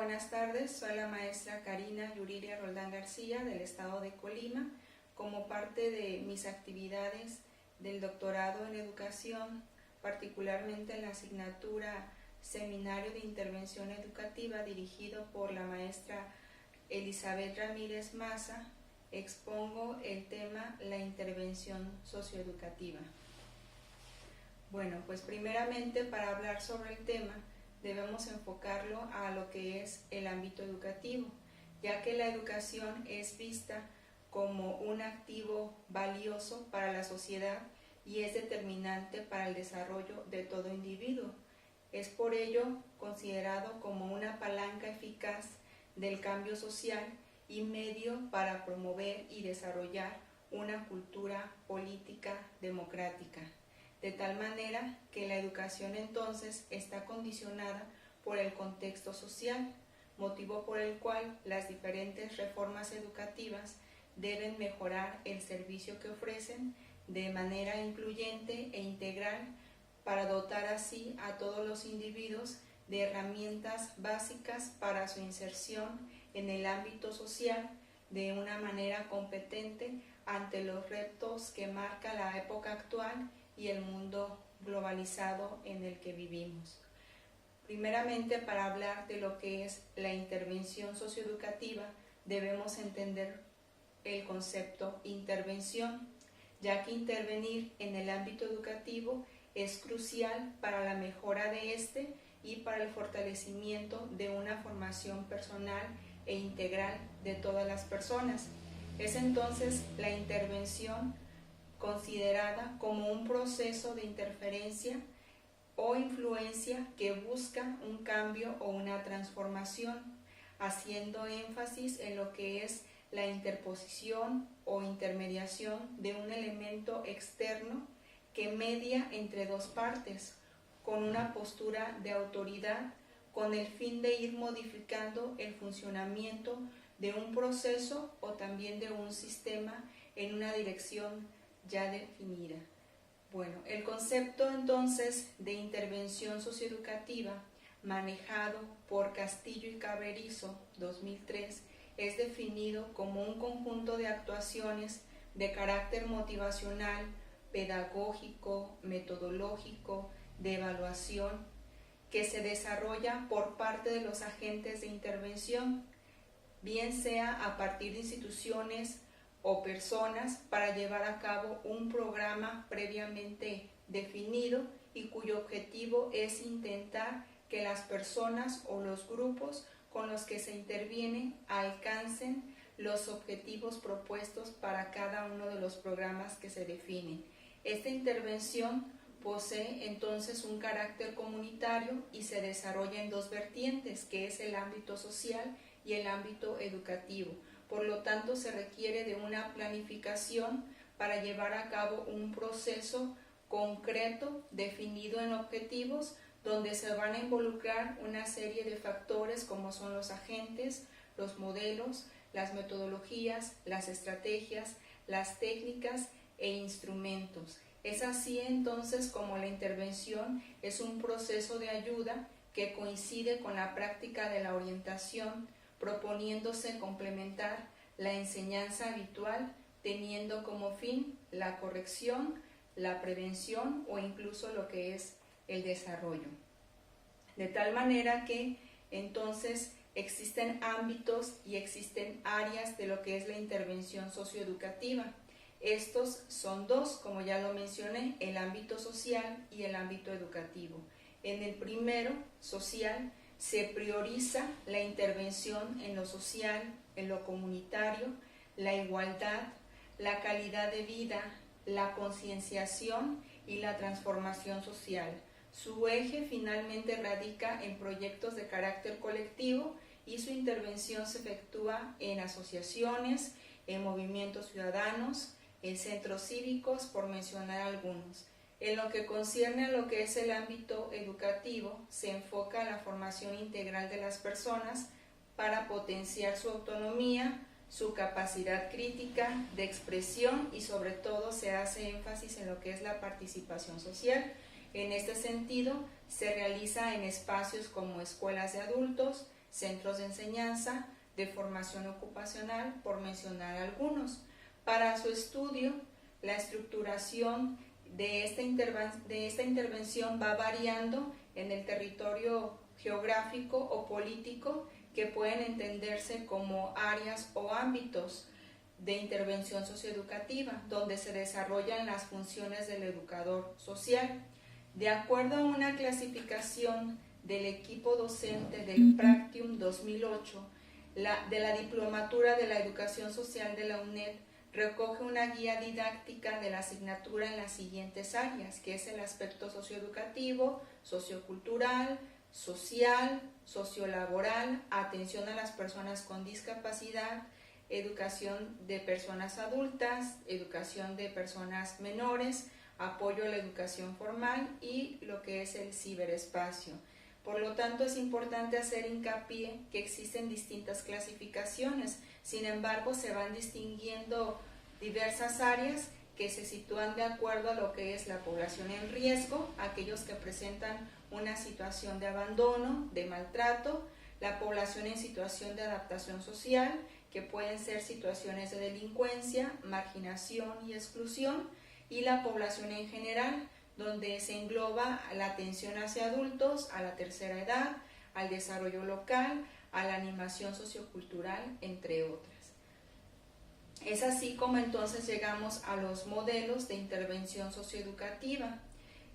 buenas tardes. Soy la maestra Karina Yuriria Roldán García del estado de Colima. Como parte de mis actividades del doctorado en educación, particularmente en la asignatura Seminario de Intervención Educativa dirigido por la maestra Elizabeth Ramírez Maza, expongo el tema la intervención socioeducativa. Bueno, pues primeramente para hablar sobre el tema debemos enfocarlo a lo que es el ámbito educativo, ya que la educación es vista como un activo valioso para la sociedad y es determinante para el desarrollo de todo individuo. Es por ello considerado como una palanca eficaz del cambio social y medio para promover y desarrollar una cultura política democrática. De tal manera que la educación entonces está condicionada por el contexto social, motivo por el cual las diferentes reformas educativas deben mejorar el servicio que ofrecen de manera incluyente e integral para dotar así a todos los individuos de herramientas básicas para su inserción en el ámbito social de una manera competente ante los retos que marca la época actual y el mundo globalizado en el que vivimos. Primeramente, para hablar de lo que es la intervención socioeducativa, debemos entender el concepto intervención, ya que intervenir en el ámbito educativo es crucial para la mejora de este y para el fortalecimiento de una formación personal e integral de todas las personas. Es entonces la intervención considerada como un proceso de interferencia o influencia que busca un cambio o una transformación, haciendo énfasis en lo que es la interposición o intermediación de un elemento externo que media entre dos partes, con una postura de autoridad, con el fin de ir modificando el funcionamiento de un proceso o también de un sistema en una dirección ya definida. Bueno, el concepto entonces de intervención socioeducativa manejado por Castillo y Cabrerizo 2003 es definido como un conjunto de actuaciones de carácter motivacional, pedagógico, metodológico, de evaluación, que se desarrolla por parte de los agentes de intervención, bien sea a partir de instituciones o personas para llevar a cabo un programa previamente definido y cuyo objetivo es intentar que las personas o los grupos con los que se interviene alcancen los objetivos propuestos para cada uno de los programas que se definen. Esta intervención posee entonces un carácter comunitario y se desarrolla en dos vertientes, que es el ámbito social y el ámbito educativo. Por lo tanto, se requiere de una planificación para llevar a cabo un proceso concreto definido en objetivos donde se van a involucrar una serie de factores como son los agentes, los modelos, las metodologías, las estrategias, las técnicas e instrumentos. Es así entonces como la intervención es un proceso de ayuda que coincide con la práctica de la orientación, proponiéndose complementar la enseñanza habitual, teniendo como fin la corrección, la prevención o incluso lo que es el desarrollo. De tal manera que entonces existen ámbitos y existen áreas de lo que es la intervención socioeducativa. Estos son dos, como ya lo mencioné, el ámbito social y el ámbito educativo. En el primero, social, se prioriza la intervención en lo social, en lo comunitario, la igualdad, la calidad de vida, la concienciación y la transformación social. Su eje finalmente radica en proyectos de carácter colectivo y su intervención se efectúa en asociaciones, en movimientos ciudadanos, en centros cívicos, por mencionar algunos. En lo que concierne a lo que es el ámbito educativo, se enfoca en la formación integral de las personas para potenciar su autonomía, su capacidad crítica de expresión y sobre todo se hace énfasis en lo que es la participación social. En este sentido, se realiza en espacios como escuelas de adultos, centros de enseñanza, de formación ocupacional, por mencionar algunos. Para su estudio, la estructuración de esta intervención va variando en el territorio geográfico o político, que pueden entenderse como áreas o ámbitos de intervención socioeducativa, donde se desarrollan las funciones del educador social. De acuerdo a una clasificación del equipo docente del Practium 2008, de la Diplomatura de la Educación Social de la UNED, recoge una guía didáctica de la asignatura en las siguientes áreas, que es el aspecto socioeducativo, sociocultural, social, sociolaboral, atención a las personas con discapacidad, educación de personas adultas, educación de personas menores, apoyo a la educación formal y lo que es el ciberespacio. Por lo tanto, es importante hacer hincapié que existen distintas clasificaciones, sin embargo, se van distinguiendo diversas áreas que se sitúan de acuerdo a lo que es la población en riesgo, aquellos que presentan una situación de abandono, de maltrato, la población en situación de adaptación social, que pueden ser situaciones de delincuencia, marginación y exclusión, y la población en general, donde se engloba la atención hacia adultos, a la tercera edad, al desarrollo local, a la animación sociocultural, entre otras. Es así como entonces llegamos a los modelos de intervención socioeducativa.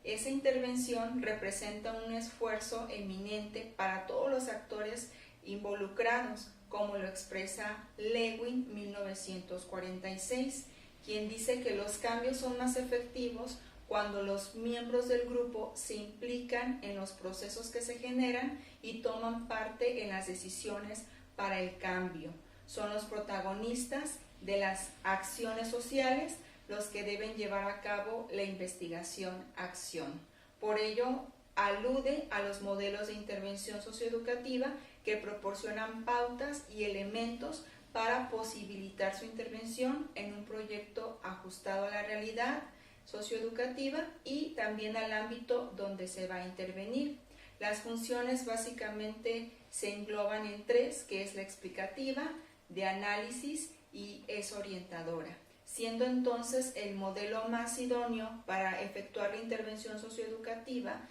Esa intervención representa un esfuerzo eminente para todos los actores involucrados, como lo expresa Lewin 1946, quien dice que los cambios son más efectivos cuando los miembros del grupo se implican en los procesos que se generan y toman parte en las decisiones para el cambio. Son los protagonistas de las acciones sociales los que deben llevar a cabo la investigación-acción. Por ello, alude a los modelos de intervención socioeducativa que proporcionan pautas y elementos para posibilitar su intervención en un proyecto ajustado a la realidad socioeducativa y también al ámbito donde se va a intervenir. Las funciones básicamente se engloban en tres, que es la explicativa, de análisis y es orientadora, siendo entonces el modelo más idóneo para efectuar la intervención socioeducativa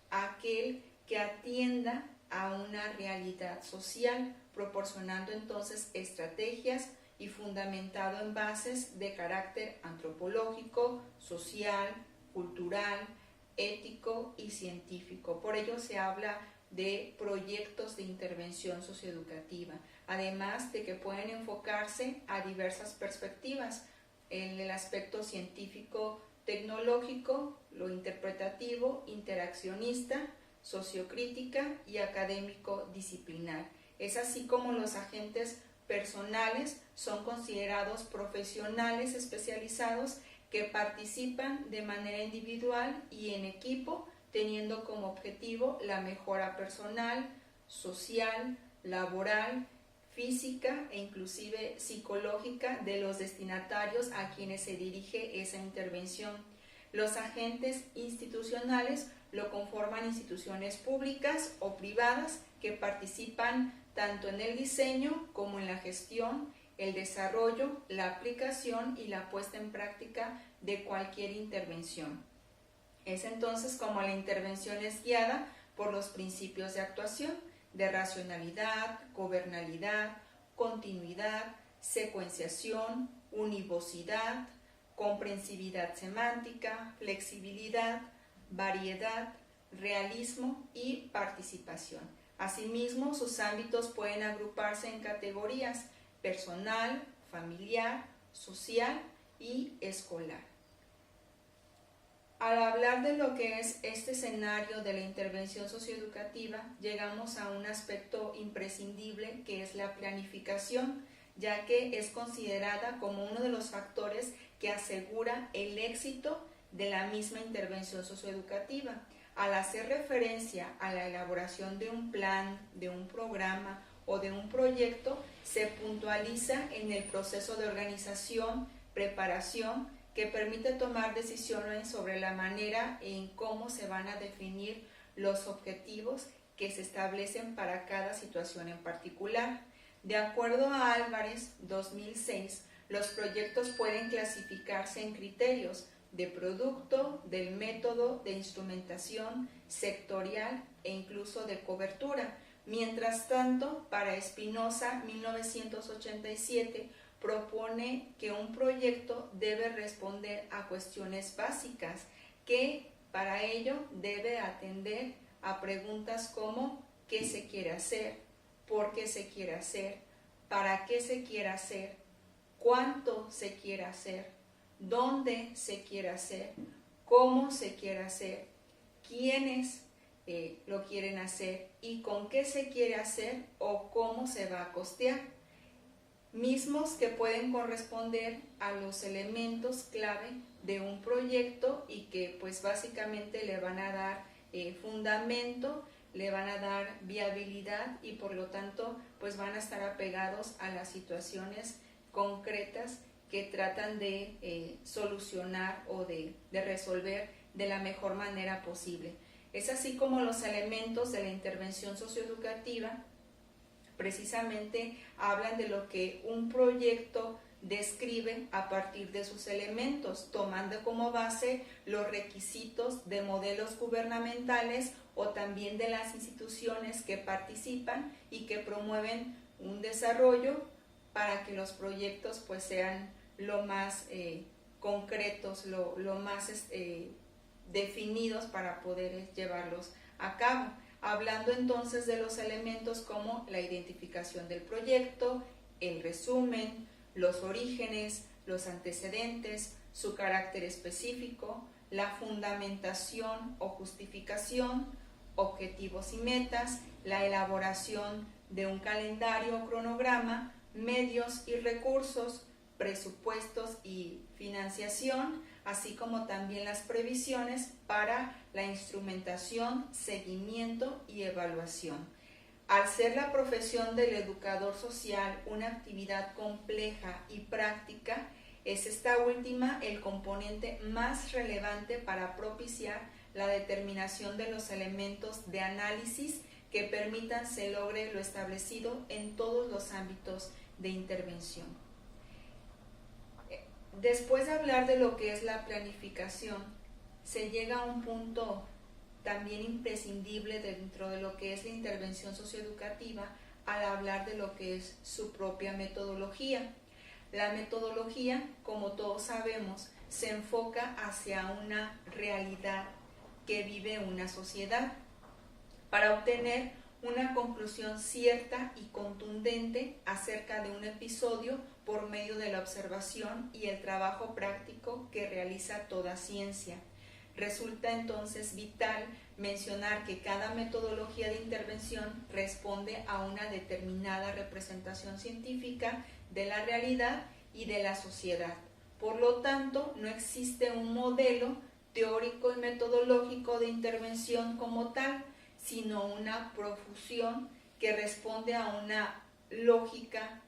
aquel que atienda a una realidad social, proporcionando entonces estrategias y fundamentado en bases de carácter antropológico, social, cultural, ético y científico. Por ello se habla de proyectos de intervención socioeducativa, además de que pueden enfocarse a diversas perspectivas, en el aspecto científico, tecnológico, lo interpretativo, interaccionista, sociocrítica y académico disciplinar. Es así como los agentes personales son considerados profesionales especializados que participan de manera individual y en equipo, teniendo como objetivo la mejora personal, social, laboral, física e inclusive psicológica de los destinatarios a quienes se dirige esa intervención. Los agentes institucionales lo conforman instituciones públicas o privadas que participan tanto en el diseño como en la gestión, el desarrollo, la aplicación y la puesta en práctica de cualquier intervención. Es entonces como la intervención es guiada por los principios de actuación, de racionalidad, gobernabilidad, continuidad, secuenciación, univocidad, comprensividad semántica, flexibilidad, variedad, realismo y participación. Asimismo, sus ámbitos pueden agruparse en categorías personal, familiar, social y escolar. Al hablar de lo que es este escenario de la intervención socioeducativa, llegamos a un aspecto imprescindible que es la planificación, ya que es considerada como uno de los factores que asegura el éxito de la misma intervención socioeducativa. Al hacer referencia a la elaboración de un plan, de un programa o de un proyecto, se puntualiza en el proceso de organización, preparación, que permite tomar decisiones sobre la manera en cómo se van a definir los objetivos que se establecen para cada situación en particular. De acuerdo a Álvarez, 2006, los proyectos pueden clasificarse en criterios de producto, del método, de instrumentación, sectorial e incluso de cobertura. Mientras tanto, para Espinosa, 1987, propone que un proyecto debe responder a cuestiones básicas, que para ello debe atender a preguntas como ¿qué se quiere hacer? ¿Por qué se quiere hacer? ¿Para qué se quiere hacer? ¿Cuánto se quiere hacer? ¿Dónde se quiere hacer? ¿Cómo se quiere hacer? ¿Quiénes lo quieren hacer? ¿Y con qué se quiere hacer o cómo se va a costear? Mismos que pueden corresponder a los elementos clave de un proyecto y que pues básicamente le van a dar fundamento, le van a dar viabilidad y por lo tanto pues van a estar apegados a las situaciones concretas que tratan de solucionar o de resolver de la mejor manera posible. Es así como los elementos de la intervención socioeducativa precisamente hablan de lo que un proyecto describe a partir de sus elementos, tomando como base los requisitos de modelos gubernamentales o también de las instituciones que participan y que promueven un desarrollo para que los proyectos pues sean lo más concretos, lo más definidos para poder llevarlos a cabo. Hablando entonces de los elementos como la identificación del proyecto, el resumen, los orígenes, los antecedentes, su carácter específico, la fundamentación o justificación, objetivos y metas, la elaboración de un calendario o cronograma, medios y recursos, presupuestos y financiación, así como también las previsiones para la instrumentación, seguimiento y evaluación. Al ser la profesión del educador social una actividad compleja y práctica, es esta última el componente más relevante para propiciar la determinación de los elementos de análisis que permitan se logre lo establecido en todos los ámbitos de intervención. Después de hablar de lo que es la planificación, se llega a un punto también imprescindible dentro de lo que es la intervención socioeducativa al hablar de lo que es su propia metodología. La metodología, como todos sabemos, se enfoca hacia una realidad que vive una sociedad para obtener una conclusión cierta y contundente acerca de un episodio por medio de la observación y el trabajo práctico que realiza toda ciencia. Resulta entonces vital mencionar que cada metodología de intervención responde a una determinada representación científica de la realidad y de la sociedad. Por lo tanto, no existe un modelo teórico y metodológico de intervención como tal, sino una profusión que responde a una lógica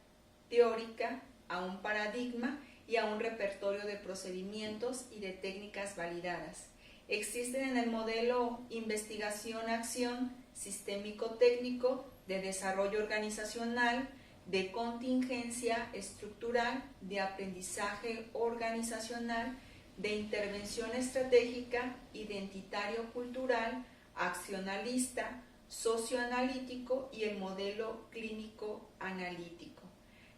teórica, a un paradigma y a un repertorio de procedimientos y de técnicas validadas. Existen en el modelo investigación-acción sistémico-técnico, de desarrollo organizacional, de contingencia estructural, de aprendizaje organizacional, de intervención estratégica, identitario-cultural, accionalista, socioanalítico y el modelo clínico-analítico.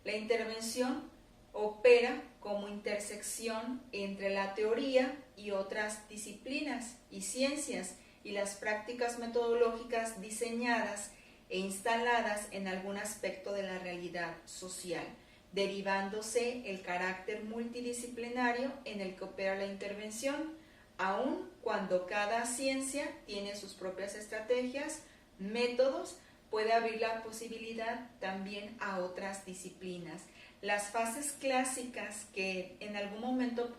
La intervención opera como intersección entre la teoría y otras disciplinas y ciencias y las prácticas metodológicas diseñadas e instaladas en algún aspecto de la realidad social, derivándose el carácter multidisciplinario en el que opera la intervención, aun cuando cada ciencia tiene sus propias estrategias, métodos, puede abrir la posibilidad también a otras disciplinas. Las fases clásicas que en algún momento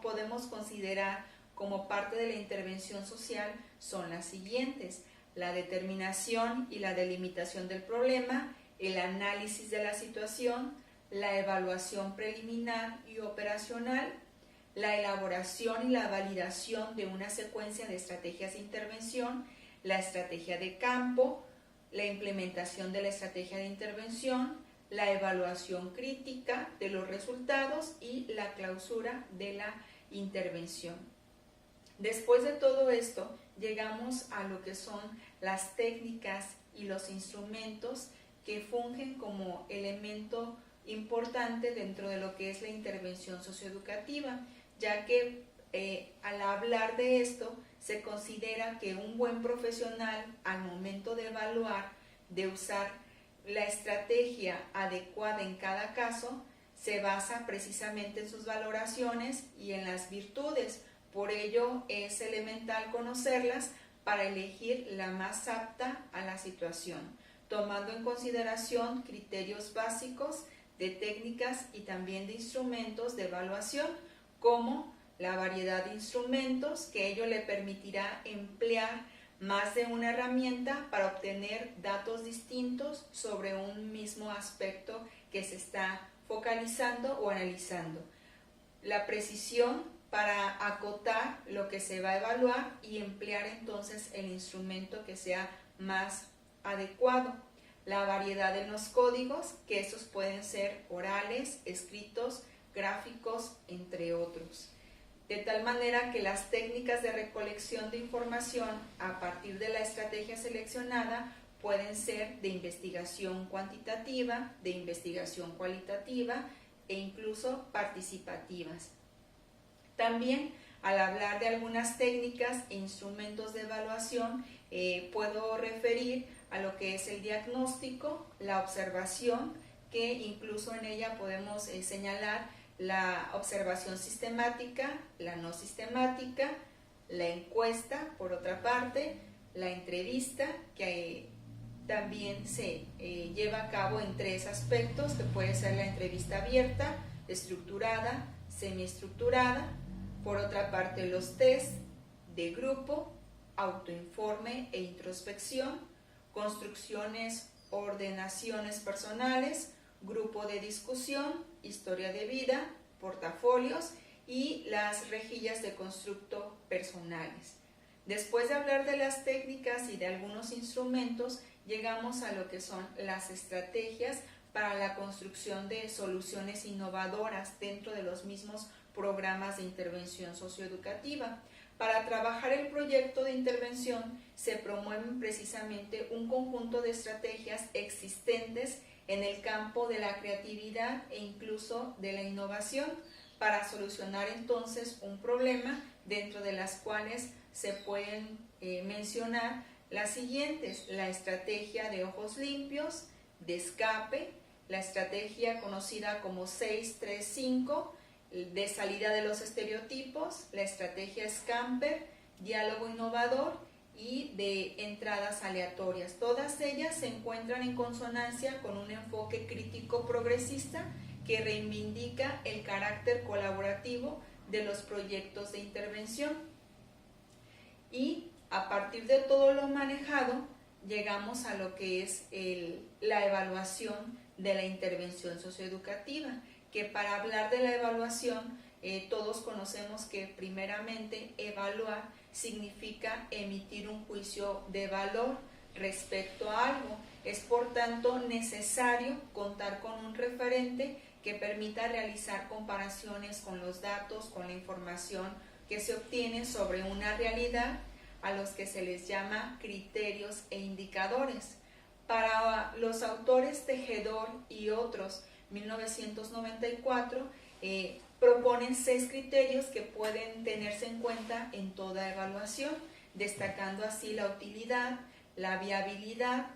podemos considerar como parte de la intervención social son las siguientes: la determinación y la delimitación del problema, el análisis de la situación, la evaluación preliminar y operacional, la elaboración y la validación de una secuencia de estrategias de intervención, la estrategia de campo, la implementación de la estrategia de intervención, la evaluación crítica de los resultados y la clausura de la intervención. Después de todo esto, llegamos a lo que son las técnicas y los instrumentos que fungen como elemento importante dentro de lo que es la intervención socioeducativa, ya que al hablar de esto se considera que un buen profesional al momento de evaluar, de usar la estrategia adecuada en cada caso, se basa precisamente en sus valoraciones y en las virtudes. Por ello es elemental conocerlas para elegir la más apta a la situación, tomando en consideración criterios básicos de técnicas y también de instrumentos de evaluación, como la variedad de instrumentos, que ello le permitirá emplear más de una herramienta para obtener datos distintos sobre un mismo aspecto que se está focalizando o analizando. La precisión para acotar lo que se va a evaluar y emplear entonces el instrumento que sea más adecuado. La variedad en los códigos, que estos pueden ser orales, escritos, gráficos, entre otros. De tal manera que las técnicas de recolección de información a partir de la estrategia seleccionada pueden ser de investigación cuantitativa, de investigación cualitativa e incluso participativas. También, al hablar de algunas técnicas e instrumentos de evaluación, puedo referir a lo que es el diagnóstico, la observación, que incluso en ella podemos señalar la observación sistemática, la no sistemática, la encuesta, por otra parte, la entrevista, que también se lleva a cabo en tres aspectos, que puede ser la entrevista abierta, estructurada, semiestructurada. Por otra parte, los test de grupo, autoinforme e introspección, construcciones, ordenaciones personales, grupo de discusión, historia de vida, portafolios y las rejillas de constructo personales. Después de hablar de las técnicas y de algunos instrumentos, llegamos a lo que son las estrategias para la construcción de soluciones innovadoras dentro de los mismos programas de intervención socioeducativa. Para trabajar el proyecto de intervención se promueven precisamente un conjunto de estrategias existentes en el campo de la creatividad e incluso de la innovación para solucionar entonces un problema, dentro de las cuales se pueden mencionar las siguientes: la estrategia de ojos limpios, de escape, la estrategia conocida como 6-3-5, de salida de los estereotipos, la estrategia Scamper, diálogo innovador y de entradas aleatorias. Todas ellas se encuentran en consonancia con un enfoque crítico progresista que reivindica el carácter colaborativo de los proyectos de intervención. Y a partir de todo lo manejado, llegamos a lo que es la evaluación de la intervención socioeducativa, que para hablar de la evaluación, todos conocemos que primeramente evaluar significa emitir un juicio de valor respecto a algo. Es por tanto necesario contar con un referente que permita realizar comparaciones con los datos, con la información que se obtiene sobre una realidad, a los que se les llama criterios e indicadores. Para los autores Tejedor y otros, 1994, proponen 6 criterios que pueden tenerse en cuenta en toda evaluación, destacando así la utilidad, la viabilidad,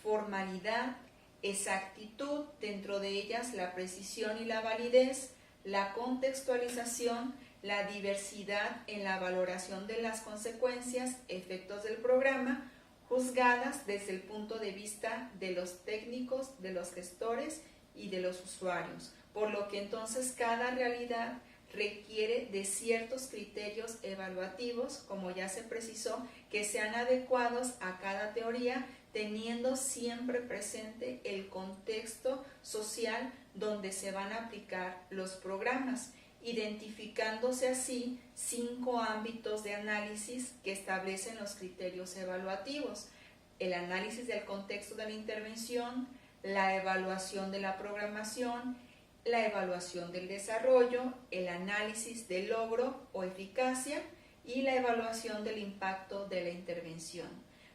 formalidad, exactitud, dentro de ellas la precisión y la validez, la contextualización, la diversidad en la valoración de las consecuencias, efectos del programa, juzgadas desde el punto de vista de los técnicos, de los gestores y de los usuarios, por lo que entonces cada realidad requiere de ciertos criterios evaluativos, como ya se precisó, que sean adecuados a cada teoría, teniendo siempre presente el contexto social donde se van a aplicar los programas. identificándose así 5 ámbitos de análisis que establecen los criterios evaluativos: el análisis del contexto de la intervención, la evaluación de la programación, la evaluación del desarrollo, el análisis del logro o eficacia y la evaluación del impacto de la intervención.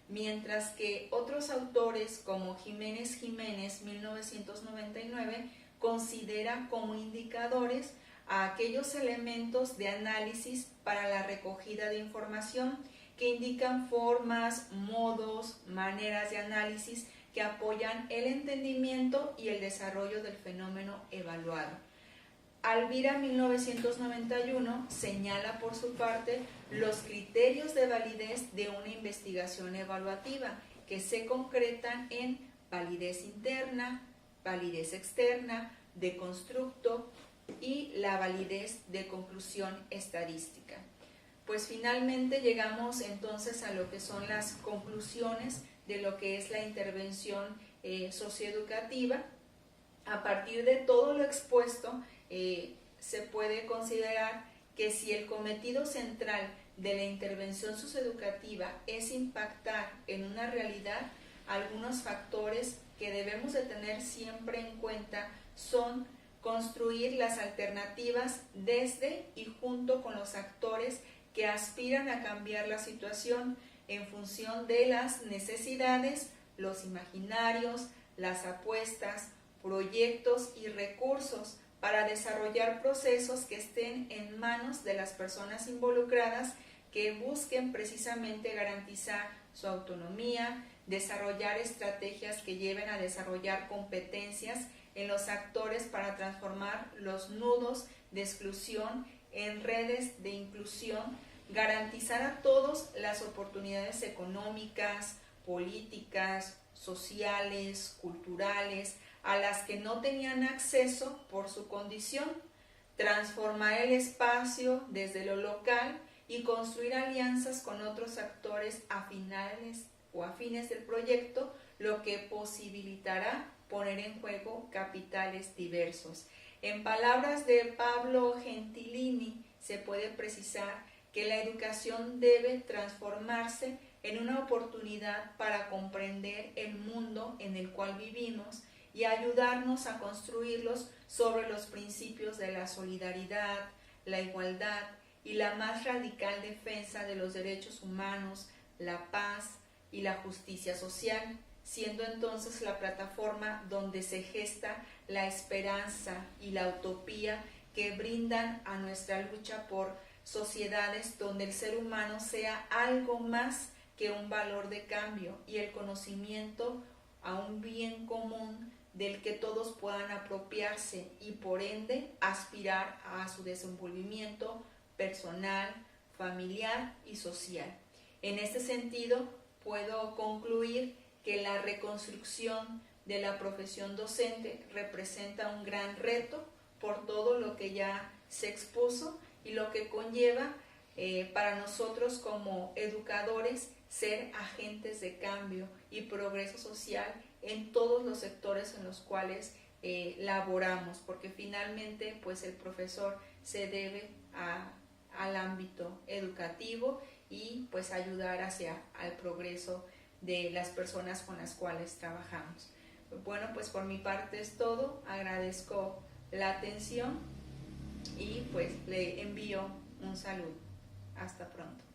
Mientras que otros autores como Jiménez 1999 consideran como indicadores a aquellos elementos de análisis para la recogida de información que indican formas, modos, maneras de análisis que apoyan el entendimiento y el desarrollo del fenómeno evaluado. Alvira 1991 señala por su parte los criterios de validez de una investigación evaluativa que se concretan en validez interna, validez externa, de constructo y la validez de conclusión estadística. Pues finalmente llegamos entonces a lo que son las conclusiones de lo que es la intervención socioeducativa. A partir de todo lo expuesto, se puede considerar que si el cometido central de la intervención socioeducativa es impactar en una realidad, algunos factores que debemos de tener siempre en cuenta son construir las alternativas desde y junto con los actores que aspiran a cambiar la situación en función de las necesidades, los imaginarios, las apuestas, proyectos y recursos para desarrollar procesos que estén en manos de las personas involucradas, que busquen precisamente garantizar su autonomía, desarrollar estrategias que lleven a desarrollar competencias en los actores para transformar los nudos de exclusión en redes de inclusión, garantizar a todos las oportunidades económicas, políticas, sociales, culturales, a las que no tenían acceso por su condición, transformar el espacio desde lo local y construir alianzas con otros actores afines del proyecto, lo que posibilitará poner en juego capitales diversos. En palabras de Pablo Gentilini, se puede precisar que la educación debe transformarse en una oportunidad para comprender el mundo en el cual vivimos y ayudarnos a construirlos sobre los principios de la solidaridad, la igualdad y la más radical defensa de los derechos humanos, la paz y la justicia social, siendo entonces la plataforma donde se gesta la esperanza y la utopía que brindan a nuestra lucha por sociedades donde el ser humano sea algo más que un valor de cambio y el conocimiento a un bien común del que todos puedan apropiarse y por ende aspirar a su desenvolvimiento personal, familiar y social. En este sentido, puedo concluir que la reconstrucción de la profesión docente representa un gran reto por todo lo que ya se expuso y lo que conlleva para nosotros como educadores ser agentes de cambio y progreso social en todos los sectores en los cuales laboramos, porque finalmente pues el profesor se debe al ámbito educativo y pues ayudar hacia el progreso de las personas con las cuales trabajamos. Bueno, pues por mi parte es todo, agradezco la atención y pues le envío un saludo. Hasta pronto.